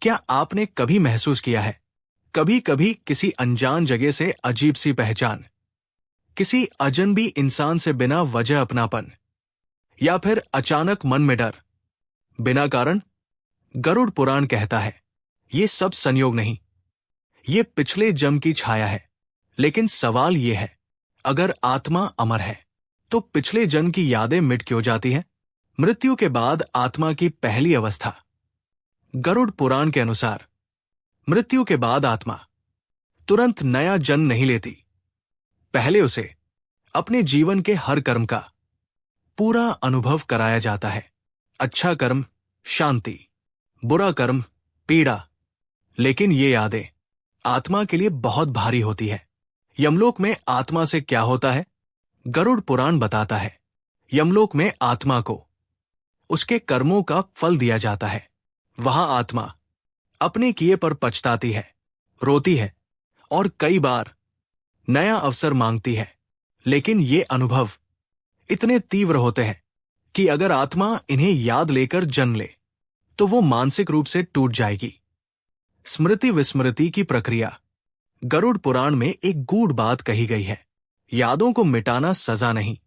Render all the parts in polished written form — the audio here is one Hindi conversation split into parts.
क्या आपने कभी महसूस किया है, कभी कभी किसी अनजान जगह से अजीब सी पहचान, किसी अजनबी इंसान से बिना वजह अपनापन, या फिर अचानक मन में डर, बिना कारण? गरुड़ पुराण कहता है ये सब संयोग नहीं, ये पिछले जन्म की छाया है। लेकिन सवाल ये है, अगर आत्मा अमर है तो पिछले जन्म की यादें मिट क्यों जाती हैं? मृत्यु के बाद आत्मा की पहली अवस्था। गरुड़ पुराण के अनुसार मृत्यु के बाद आत्मा तुरंत नया जन्म नहीं लेती। पहले उसे अपने जीवन के हर कर्म का पूरा अनुभव कराया जाता है। अच्छा कर्म शांति, बुरा कर्म पीड़ा। लेकिन ये यादें आत्मा के लिए बहुत भारी होती है। यमलोक में आत्मा से क्या होता है? गरुड़ पुराण बताता है, यमलोक में आत्मा को उसके कर्मों का फल दिया जाता है। वहां आत्मा अपने किए पर पछताती है, रोती है और कई बार नया अवसर मांगती है। लेकिन ये अनुभव इतने तीव्र होते हैं कि अगर आत्मा इन्हें याद लेकर जन्म ले तो वो मानसिक रूप से टूट जाएगी। स्मृति विस्मृति की प्रक्रिया। गरुड़ पुराण में एक गूढ़ बात कही गई है, यादों को मिटाना सजा नहीं,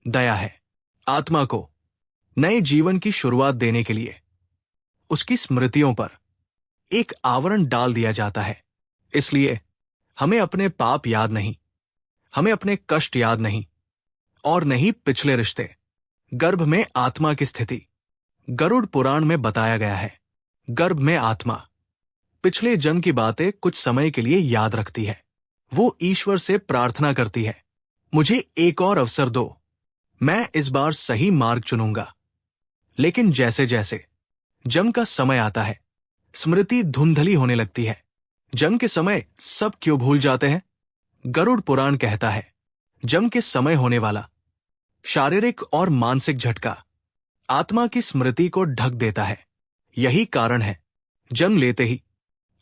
दया है। आत्मा को नए जीवन की शुरुआत देने के लिए उसकी स्मृतियों पर एक आवरण डाल दिया जाता है। इसलिए हमें अपने पाप याद नहीं, हमें अपने कष्ट याद नहीं, और नहीं पिछले रिश्ते। गर्भ में आत्मा की स्थिति। गरुड़ पुराण में बताया गया है, गर्भ में आत्मा पिछले जन्म की बातें कुछ समय के लिए याद रखती है। वो ईश्वर से प्रार्थना करती है, मुझे एक और अवसर दो, मैं इस बार सही मार्ग चुनूंगा। लेकिन जैसे जैसे जन्म का समय आता है, स्मृति धुंधली होने लगती है। जन्म के समय सब क्यों भूल जाते हैं? गरुड़ पुराण कहता है, जन्म के समय होने वाला शारीरिक और मानसिक झटका आत्मा की स्मृति को ढक देता है। यही कारण है जन्म लेते ही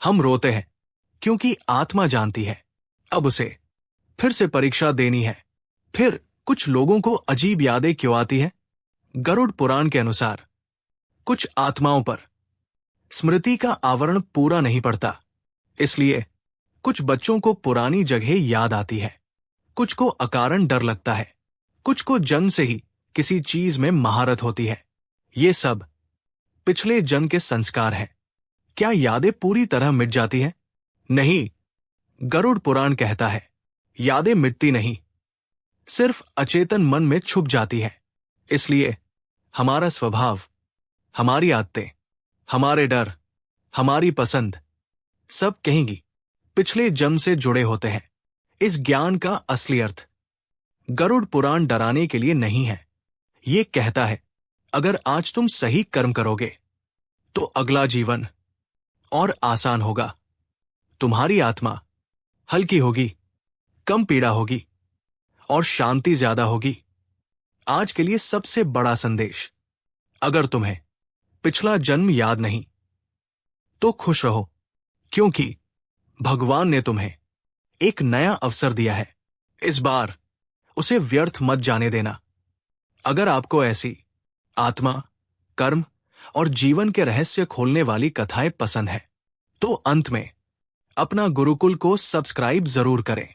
हम रोते हैं, क्योंकि आत्मा जानती है अब उसे फिर से परीक्षा देनी है। फिर कुछ लोगों को अजीब यादें क्यों आती हैं? गरुड़ पुराण के अनुसार कुछ आत्माओं पर स्मृति का आवरण पूरा नहीं पड़ता, इसलिए कुछ बच्चों को पुरानी जगह याद आती है, कुछ को अकारण डर लगता है, कुछ को जन्म से ही किसी चीज में महारत होती है। ये सब पिछले जन्म के संस्कार हैं। क्या यादें पूरी तरह मिट जाती हैं? नहीं, गरुड़ पुराण कहता है यादें मिटती नहीं, सिर्फ अचेतन मन में छुप जाती है। इसलिए हमारा स्वभाव, हमारी आदतें, हमारे डर, हमारी पसंद सब कहेंगी पिछले जन्म से जुड़े होते हैं। इस ज्ञान का असली अर्थ गरुड़ पुराण डराने के लिए नहीं है। ये कहता है अगर आज तुम सही कर्म करोगे तो अगला जीवन और आसान होगा। तुम्हारी आत्मा हल्की होगी, कम पीड़ा होगी और शांति ज्यादा होगी। आज के लिए सबसे बड़ा संदेश, अगर तुम्हें पिछला जन्म याद नहीं तो खुश रहो, क्योंकि भगवान ने तुम्हें एक नया अवसर दिया है। इस बार उसे व्यर्थ मत जाने देना। अगर आपको ऐसी आत्मा, कर्म और जीवन के रहस्य खोलने वाली कथाएं पसंद है तो अंत में अपना गुरुकुल को सब्सक्राइब जरूर करें।